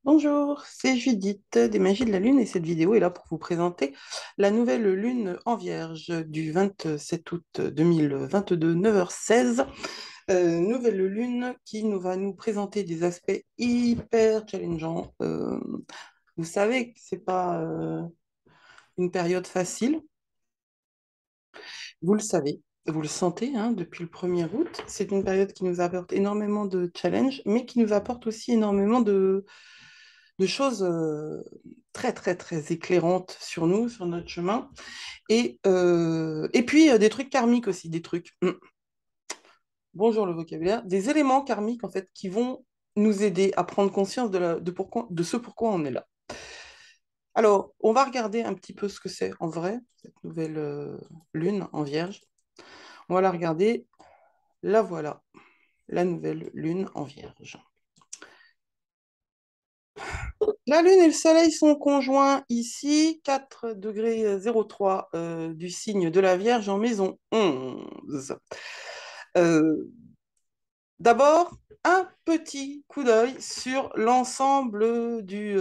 Bonjour, c'est Judith des Magies de la Lune et cette vidéo est là pour vous présenter la nouvelle lune en Vierge du 27 août 2022, 9h16. Nouvelle lune qui nous va nous présenter des aspects hyper challengeants. Vous savez que c'est pas une période facile, vous le savez, vous le sentez hein, depuis le 1er août. C'est une période qui nous apporte énormément de challenges, mais qui nous apporte aussi énormément de choses très, très, très éclairantes sur nous, sur notre chemin. Et puis, des trucs karmiques aussi, des trucs, bonjour le vocabulaire, des éléments karmiques, en fait, qui vont nous aider à prendre conscience de ce pourquoi on est là. Alors, on va regarder un petit peu ce que c'est en vrai, cette nouvelle lune en Vierge. On va la regarder. La voilà, la nouvelle lune en Vierge. La Lune et le Soleil sont conjoints ici, 4 degrés 03 du signe de la Vierge en maison 11. Euh, D'abord, un petit coup d'œil sur l'ensemble du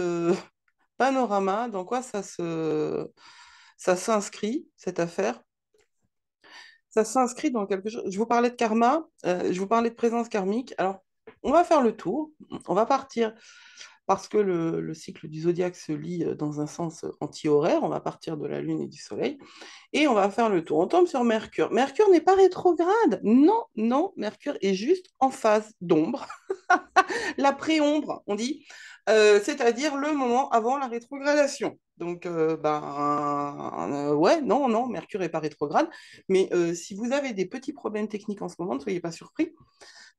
panorama, dans quoi ça s'inscrit, cette affaire. Ça s'inscrit dans quelque chose. Je vous parlais de karma, je vous parlais de présence karmique. Alors, on va faire le tour. On va partir parce que le cycle du zodiaque se lit dans un sens anti-horaire. On va partir de la Lune et du Soleil et on va faire le tour. On tombe sur Mercure. Mercure n'est pas rétrograde. Non, non, Mercure est juste en phase d'ombre. La préombre, on dit, c'est-à-dire le moment avant la rétrogradation. Donc, ouais, non, non, Mercure n'est pas rétrograde. Mais si vous avez des petits problèmes techniques en ce moment, ne soyez pas surpris.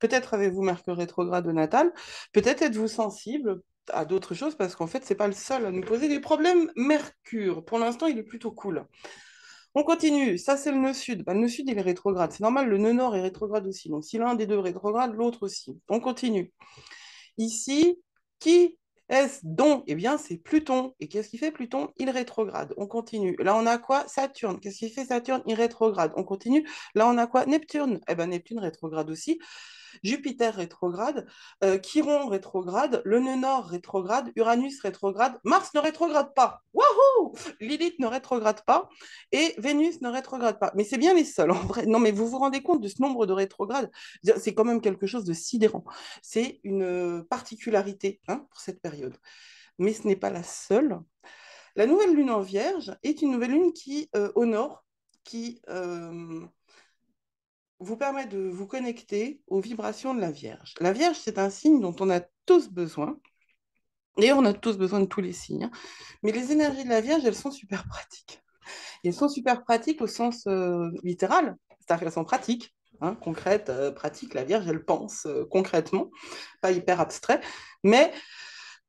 Peut-être avez-vous Mercure rétrograde au natal, peut-être êtes-vous sensible à d'autres choses parce qu'en fait, c'est pas le seul à nous poser des problèmes. Mercure, pour l'instant, il est plutôt cool. On continue, ça c'est le nœud sud. Bah, le nœud sud, il est rétrograde. C'est normal, le nœud nord est rétrograde aussi. Donc si l'un des deux est rétrograde, l'autre aussi. On continue. Ici, qui est-ce donc? Eh bien, c'est Pluton. Et qu'est-ce qu'il fait Pluton? Il rétrograde. On continue. Là, on a quoi? Saturne. Qu'est-ce qu'il fait Saturne? Il rétrograde. On continue. Là, on a quoi? Neptune. Eh bien, Neptune rétrograde aussi. Jupiter rétrograde, Chiron rétrograde, le nœud nord rétrograde, Uranus rétrograde, Mars ne rétrograde pas. Wouhou! Lilith ne rétrograde pas et Vénus ne rétrograde pas. Mais c'est bien les seuls, en vrai. Non, mais vous vous rendez compte de ce nombre de rétrogrades? C'est quand même quelque chose de sidérant. C'est une particularité hein, pour cette période. Mais ce n'est pas la seule. La nouvelle lune en Vierge est une nouvelle lune qui, au nord, qui vous permet de vous connecter aux vibrations de la Vierge. La Vierge, c'est un signe dont on a tous besoin. D'ailleurs, on a tous besoin de tous les signes. Hein. Mais les énergies de la Vierge, elles sont super pratiques. Et elles sont super pratiques au sens littéral, c'est-à-dire qu'elles sont pratiques, hein, concrètes, pratiques. La Vierge, elle pense concrètement, pas hyper abstrait, mais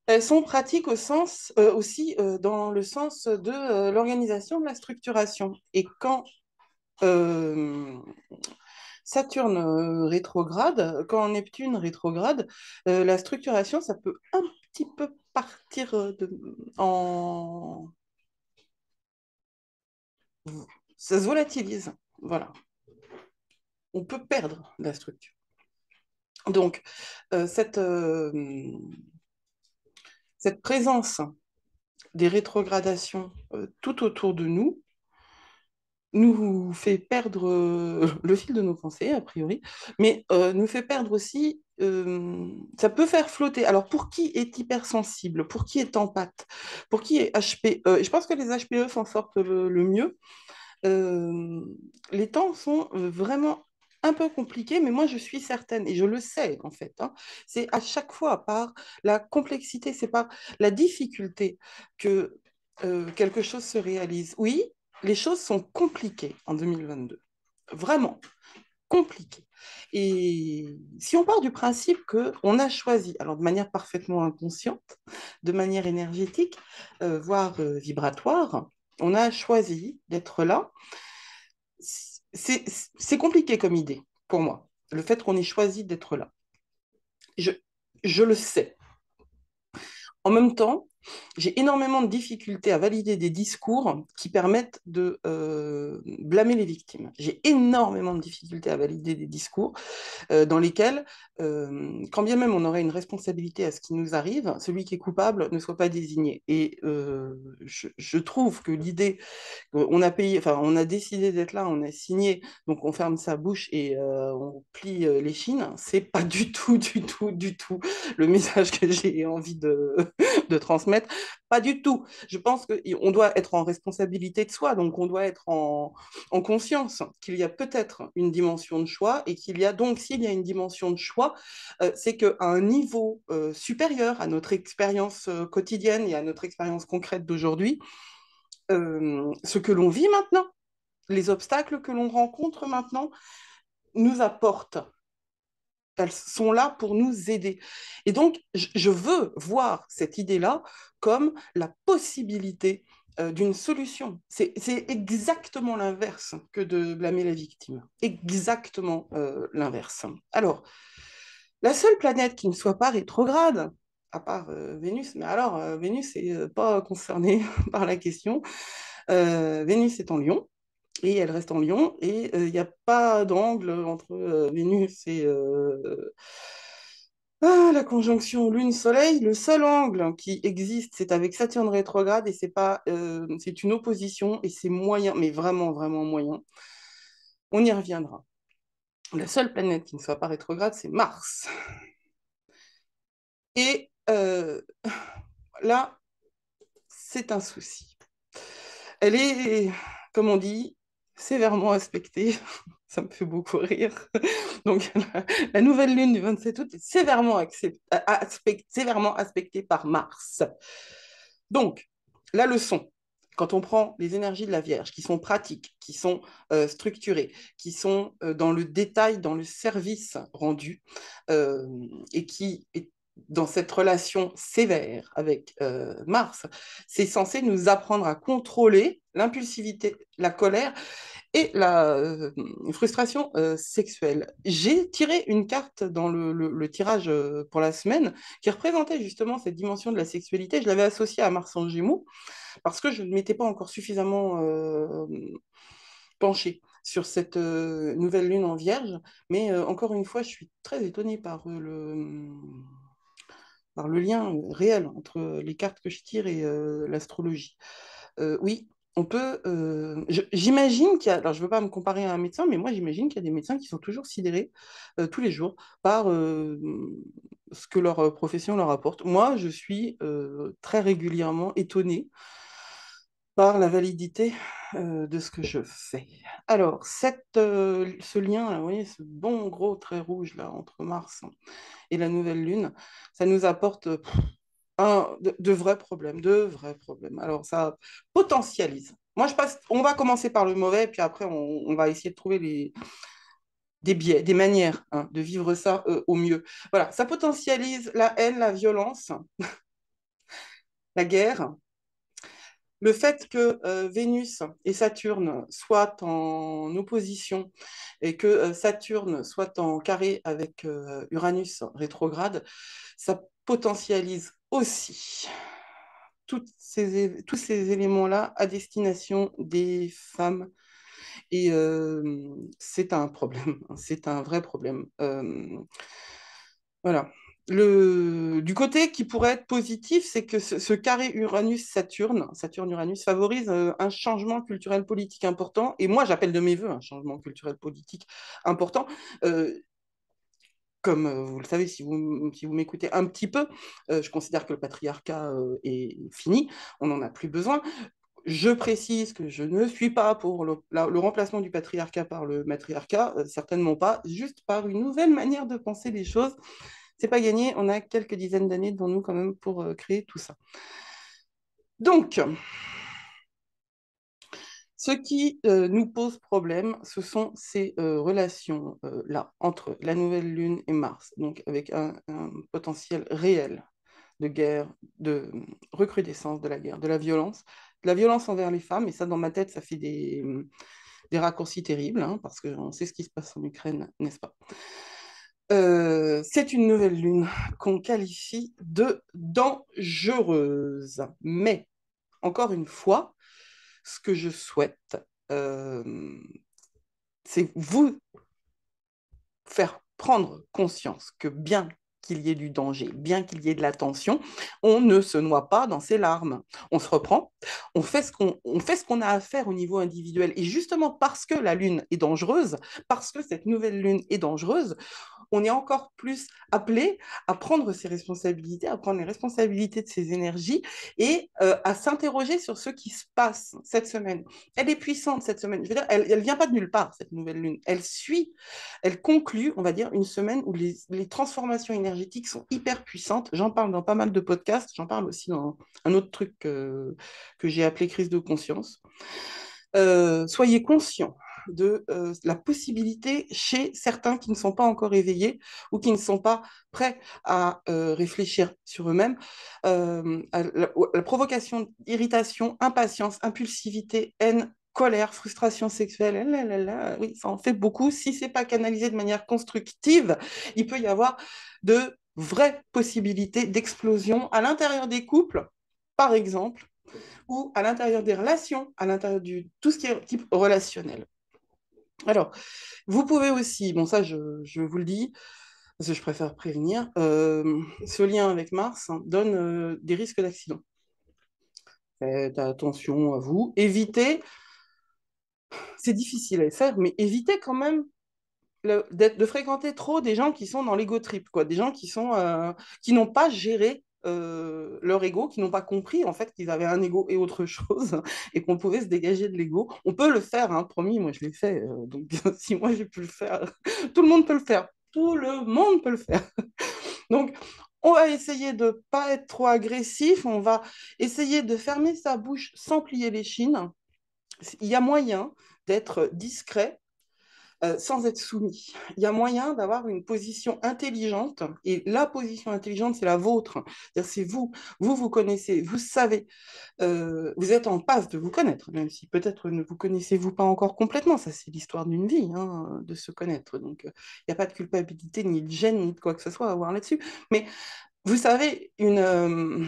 elles sont pratiques au sens aussi dans le sens de l'organisation, de la structuration. Et quand euh, Saturne rétrograde, quand Neptune rétrograde, la structuration, ça peut un petit peu partir en... Ça se volatilise. Voilà. On peut perdre la structure. Donc, cette présence des rétrogradations tout autour de nous fait perdre le fil de nos pensées, a priori, mais nous fait perdre aussi, ça peut faire flotter. Alors, pour qui est hypersensible, pour qui est empathe, pour qui est HPE, et je pense que les HPE s'en sortent le mieux, euh, les temps sont vraiment un peu compliqués, mais moi je suis certaine, et je le sais en fait, hein, c'est à chaque fois par la complexité, c'est par la difficulté que quelque chose se réalise. Oui, les choses sont compliquées en 2022, vraiment compliquées. Et si on part du principe que on a choisi, alors de manière parfaitement inconsciente, de manière énergétique, voire vibratoire, on a choisi d'être là c'est compliqué comme idée pour moi, le fait qu'on ait choisi d'être là. Je, je le sais. En même temps, j'ai énormément de difficultés à valider des discours qui permettent de blâmer les victimes. J'ai énormément de difficultés à valider des discours dans lesquels, quand bien même on aurait une responsabilité à ce qui nous arrive, celui qui est coupable ne soit pas désigné. Et je trouve que l'idée, on a payé, enfin, on a décidé d'être là, on a signé, donc on ferme sa bouche et on plie les chines, c'est pas du tout, du tout, du tout le message que j'ai envie de transmettre. Pas du tout. Je pense qu'on doit être en responsabilité de soi, donc on doit être en conscience qu'il y a peut-être une dimension de choix et qu'il y a donc, s'il y a une dimension de choix, c'est qu'à un niveau supérieur à notre expérience quotidienne et à notre expérience concrète d'aujourd'hui, ce que l'on vit maintenant, les obstacles que l'on rencontre maintenant, nous apportent. Elles sont là pour nous aider. Et donc, je veux voir cette idée-là comme la possibilité d'une solution. C'est exactement l'inverse que de blâmer la victime. Exactement l'inverse. Alors, la seule planète qui ne soit pas rétrograde, à part Vénus, mais alors Vénus n'est pas concernée par la question. Vénus est en Lion et elle reste en Lion et il n'y a pas d'angle entre Vénus et la conjonction Lune-Soleil. Le seul angle qui existe, c'est avec Saturne rétrograde et c'est pas, c'est une opposition et c'est moyen, mais vraiment, vraiment moyen. On y reviendra. La seule planète qui ne soit pas rétrograde, c'est Mars. Et là, c'est un souci. Elle est, comme on dit, sévèrement aspectée. Ça me fait beaucoup rire. Donc, la nouvelle lune du 27 août est sévèrement aspectée par Mars. Donc, la leçon, quand on prend les énergies de la Vierge, qui sont pratiques, qui sont structurées, qui sont dans le détail, dans le service rendu, et qui est dans cette relation sévère avec Mars, c'est censé nous apprendre à contrôler l'impulsivité, la colère et la frustration sexuelle. J'ai tiré une carte dans le tirage pour la semaine qui représentait justement cette dimension de la sexualité. Je l'avais associée à Mars en Gémeaux parce que je ne m'étais pas encore suffisamment penchée sur cette nouvelle lune en Vierge. Mais encore une fois, je suis très étonnée par le lien réel entre les cartes que je tire et l'astrologie. Oui, on peut. J'imagine qu'il y a. Alors, je ne veux pas me comparer à un médecin, mais moi, j'imagine qu'il y a des médecins qui sont toujours sidérés tous les jours par ce que leur profession leur apporte. Moi, je suis très régulièrement étonnée par la validité de ce que je fais. Alors, ce lien, là, vous voyez, ce bon gros trait rouge là, entre Mars et la nouvelle Lune, ça nous apporte de vrais problèmes, de vrais problèmes. Alors, ça potentialise. Moi, on va commencer par le mauvais, puis après, on va essayer de trouver des biais, des manières hein, de vivre ça au mieux. Voilà, ça potentialise la haine, la violence, la guerre. Le fait que Vénus et Saturne soient en opposition et que Saturne soit en carré avec Uranus rétrograde, ça potentialise aussi tous ces éléments-là à destination des femmes. Et c'est un problème, c'est un vrai problème. Voilà. Du côté qui pourrait être positif, c'est que ce carré Uranus-Saturne, Saturne-Uranus, favorise un changement culturel politique important. Et moi, j'appelle de mes voeux un changement culturel politique important. Euh, Comme vous le savez, si vous m'écoutez un petit peu, je considère que le patriarcat est fini, on n'en a plus besoin. Je précise que je ne suis pas pour le remplacement du patriarcat par le matriarcat, certainement pas, juste par une nouvelle manière de penser les choses. C'est pas gagné, on a quelques dizaines d'années devant nous quand même pour créer tout ça. Donc, ce qui nous pose problème, ce sont ces relations-là entre la nouvelle Lune et Mars, donc avec un potentiel réel de guerre, de recrudescence de la guerre, de la violence envers les femmes, et ça, dans ma tête, ça fait des raccourcis terribles, hein, parce qu'on sait ce qui se passe en Ukraine, n'est-ce pas? C'est une nouvelle lune qu'on qualifie de dangereuse. Mais, encore une fois, ce que je souhaite, euh, c'est vous faire prendre conscience que bien qu'il y ait du danger, bien qu'il y ait de la tension, on ne se noie pas dans ses larmes. On se reprend, on fait ce qu'on a à faire au niveau individuel. Et justement parce que la lune est dangereuse, parce que cette nouvelle lune est dangereuse, on est encore plus appelé à prendre ses responsabilités, à prendre les responsabilités de ses énergies et à s'interroger sur ce qui se passe cette semaine. Elle est puissante cette semaine. Je veux dire, elle ne vient pas de nulle part, cette nouvelle lune. Elle suit, elle conclut, on va dire, une semaine où les transformations énergétiques sont hyper puissantes. J'en parle dans pas mal de podcasts, j'en parle aussi dans un autre truc que j'ai appelé crise de conscience. Soyez conscients de la possibilité chez certains qui ne sont pas encore éveillés ou qui ne sont pas prêts à réfléchir sur eux-mêmes, à la provocation, irritation, impatience, impulsivité, haine, colère, frustration sexuelle, oui, ça en fait beaucoup. Si c'est pas canalisé de manière constructive, il peut y avoir de vraies possibilités d'explosion à l'intérieur des couples, par exemple, ou à l'intérieur des relations, à l'intérieur du tout ce qui est type relationnel. Alors, vous pouvez aussi, bon ça je vous le dis, parce que je préfère prévenir, ce lien avec Mars donne des risques d'accident. Faites attention à vous, évitez, c'est difficile à faire, mais évitez quand même de fréquenter trop des gens qui sont dans l'ego trip, quoi, des gens qui n'ont pas géré leur ego, qui n'ont pas compris en fait qu'ils avaient un ego et autre chose, et qu'on pouvait se dégager de l'ego. On peut le faire, hein, promis, moi je l'ai fait, donc si moi j'ai pu le faire, tout le monde peut le faire. Tout le monde peut le faire. Donc, on va essayer de ne pas être trop agressif, on va essayer de fermer sa bouche sans plier les chines. Il y a moyen d'être discret sans être soumis. Il y a moyen d'avoir une position intelligente, et la position intelligente, c'est la vôtre. C'est vous, vous connaissez, vous savez, vous êtes en passe de vous connaître, même si peut-être ne vous connaissez-vous pas encore complètement. Ça, c'est l'histoire d'une vie, hein, de se connaître. Donc, il n'y a pas de culpabilité, ni de gêne, ni de quoi que ce soit à avoir là-dessus. Mais vous savez, vous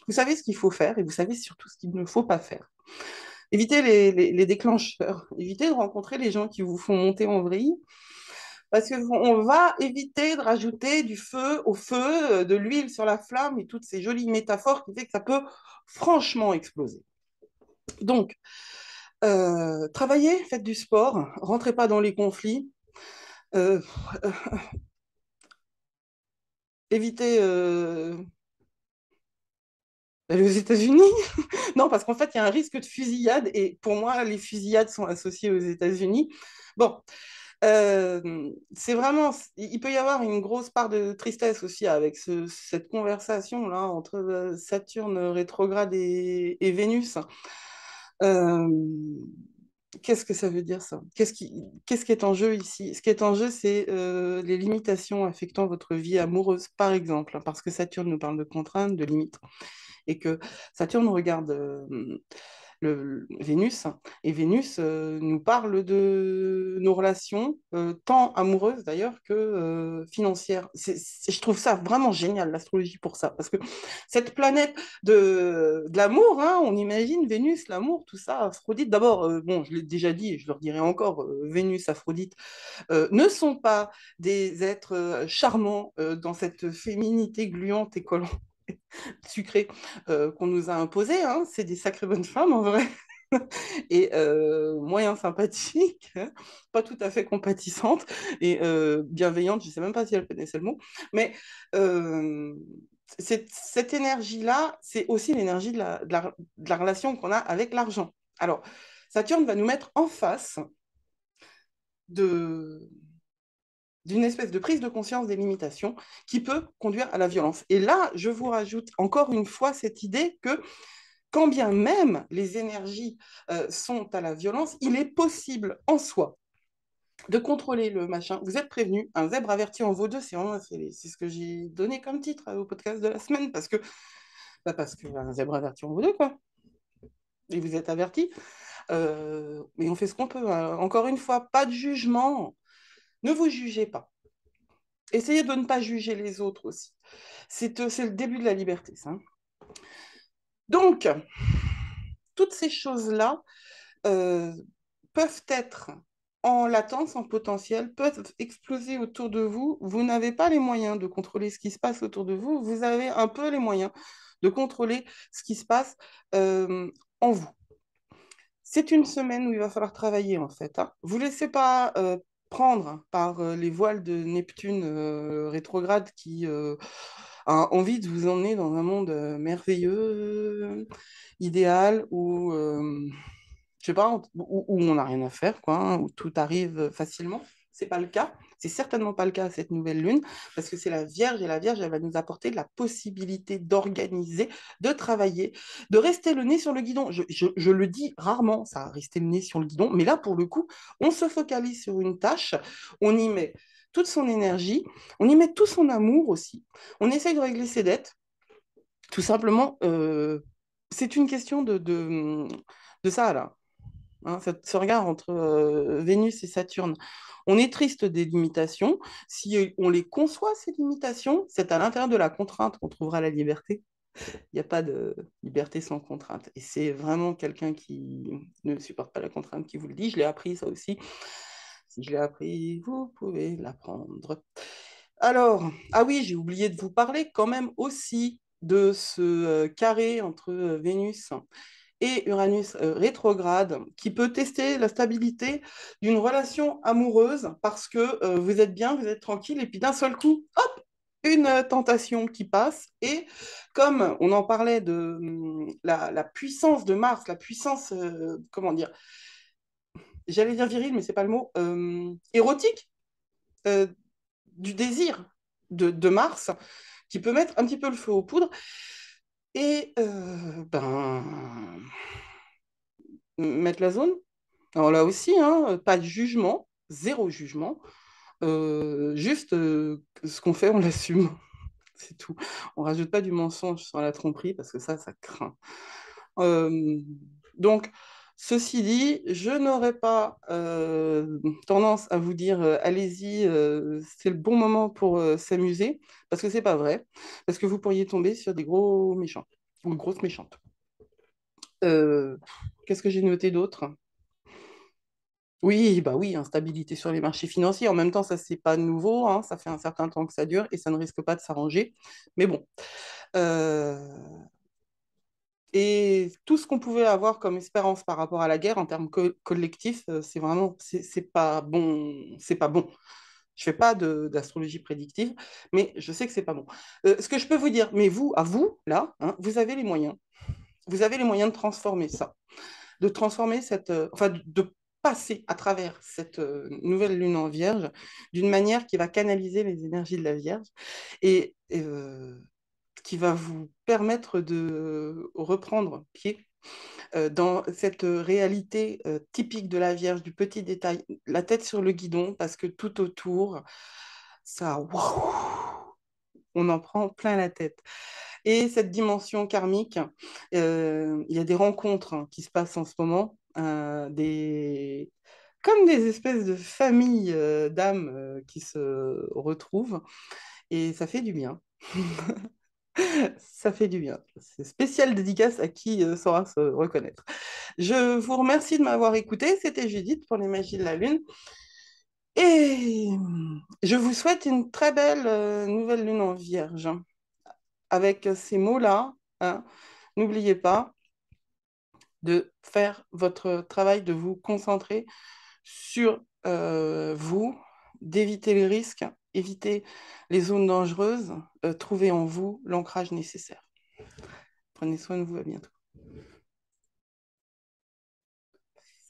savez ce qu'il faut faire et vous savez surtout ce qu'il ne faut pas faire. Évitez les déclencheurs, évitez de rencontrer les gens qui vous font monter en vrille, parce qu'on va éviter de rajouter du feu au feu, de l'huile sur la flamme et toutes ces jolies métaphores qui fait que ça peut franchement exploser. Donc, travaillez, faites du sport, rentrez pas dans les conflits, euh, évitez d'aller aux États-Unis. Non, parce qu'en fait, il y a un risque de fusillade et pour moi, les fusillades sont associées aux États-Unis. Bon, c'est vraiment, il peut y avoir une grosse part de tristesse aussi avec cette conversation-là entre Saturne rétrograde et Vénus. Euh, Qu'est-ce que ça veut dire ça? Qu'est-ce qui est en jeu ici? Ce qui est en jeu, c'est les limitations affectant votre vie amoureuse, par exemple, hein, parce que Saturne nous parle de contraintes, de limites, et que Saturne regarde Vénus, et Vénus nous parle de nos relations, tant amoureuses d'ailleurs que financières. Je trouve ça vraiment génial, l'astrologie, pour ça, parce que cette planète de l'amour, hein, on imagine Vénus, l'amour, tout ça, Aphrodite, d'abord, bon, je l'ai déjà dit et je le redirai encore, Vénus, Aphrodite, ne sont pas des êtres charmants dans cette féminité gluante et collante sucrée qu'on nous a imposée, hein. C'est des sacrées bonnes femmes en vrai. Et moyen sympathique, hein, pas tout à fait compatissante et bienveillante, je ne sais même pas si elle connaissait le mot, mais euh, cette énergie-là, c'est aussi l'énergie de la relation qu'on a avec l'argent. Alors, Saturne va nous mettre en face de, d'une espèce de prise de conscience des limitations qui peut conduire à la violence. Et là, je vous rajoute encore une fois cette idée que quand bien même les énergies sont à la violence, il est possible en soi de contrôler le machin. Vous êtes prévenu, un zèbre averti en vaut deux, c'est ce que j'ai donné comme titre au podcast de la semaine, parce que un zèbre averti en vaut deux, quoi. Et vous êtes averti. Mais on fait ce qu'on peut, hein. Encore une fois, pas de jugement. Ne vous jugez pas. Essayez de ne pas juger les autres aussi. C'est le début de la liberté, ça. Donc, toutes ces choses-là euh, peuvent être en latence, en potentiel, peuvent exploser autour de vous. Vous n'avez pas les moyens de contrôler ce qui se passe autour de vous. Vous avez un peu les moyens de contrôler ce qui se passe en vous. C'est une semaine où il va falloir travailler, en fait. Hein. Vous ne laissez pas prendre par les voiles de Neptune rétrograde qui a envie de vous emmener dans un monde merveilleux, idéal, où je sais pas, où on n'a rien à faire, quoi, hein, où tout arrive facilement. C'est pas le cas. C'est certainement pas le cas à cette nouvelle lune, parce que c'est la Vierge, et la Vierge, elle va nous apporter la possibilité d'organiser, de travailler, de rester le nez sur le guidon. Je le dis rarement, ça, rester le nez sur le guidon, mais là, pour le coup, on se focalise sur une tâche, on y met toute son énergie, on y met tout son amour aussi, on essaye de régler ses dettes, tout simplement, c'est une question de ça, là. Hein, ce regard entre Vénus et Saturne. On est triste des limitations. Si on les conçoit, ces limitations, c'est à l'intérieur de la contrainte qu'on trouvera la liberté. Il n'y a pas de liberté sans contrainte. Et c'est vraiment quelqu'un qui ne supporte pas la contrainte qui vous le dit. Je l'ai appris, ça aussi. Si je l'ai appris, vous pouvez l'apprendre. Alors, ah oui, j'ai oublié de vous parler quand même aussi de ce carré entre Vénus et Uranus rétrograde qui peut tester la stabilité d'une relation amoureuse parce que vous êtes bien, vous êtes tranquille et puis d'un seul coup, hop, une tentation qui passe et comme on en parlait de la puissance de Mars, la puissance, comment dire, j'allais dire viril, mais c'est pas le mot, érotique euh, du désir de Mars qui peut mettre un petit peu le feu aux poudres et mettre la zone. Alors là aussi, hein, pas de jugement, zéro jugement. Juste ce qu'on fait, on l'assume. C'est tout. On rajoute pas du mensonge sur la tromperie parce que ça craint. Euh, donc, ceci dit, je n'aurais pas tendance à vous dire allez-y, c'est le bon moment pour s'amuser parce que c'est pas vrai. Parce que vous pourriez tomber sur des gros méchants ou grosses méchantes. Euh, Qu'est-ce que j'ai noté d'autre? Oui, bah oui, instabilité sur les marchés financiers. En même temps, ça, c'est pas nouveau, hein, ça fait un certain temps que ça dure et ça ne risque pas de s'arranger. Mais bon. Euh, Et tout ce qu'on pouvait avoir comme espérance par rapport à la guerre en termes collectifs, c'est vraiment, c'est pas bon, c'est pas bon. Je fais pas d'astrologie prédictive, mais je sais que c'est pas bon. Ce que je peux vous dire, mais vous, à vous, là, hein, vous avez les moyens. Vous avez les moyens de transformer ça, de transformer cette, enfin, de passer à travers cette nouvelle lune en Vierge d'une manière qui va canaliser les énergies de la Vierge et qui va vous permettre de reprendre pied dans cette réalité typique de la Vierge, du petit détail, la tête sur le guidon, parce que tout autour, ça, waouh, on en prend plein la tête. Et cette dimension karmique, il y a des rencontres hein, qui se passent en ce moment, comme des espèces de familles d'âmes qui se retrouvent, et ça fait du bien. Ça fait du bien. C'est spécial dédicace à qui saura se reconnaître. Je vous remercie de m'avoir écouté. C'était Judith pour les magies de la Lune. Et je vous souhaite une très belle nouvelle lune en Vierge. Avec ces mots-là, hein, n'oubliez pas de faire votre travail, de vous concentrer sur vous, d'éviter les risques, éviter les zones dangereuses, trouver en vous l'ancrage nécessaire. Prenez soin de vous, à bientôt.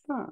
Ah.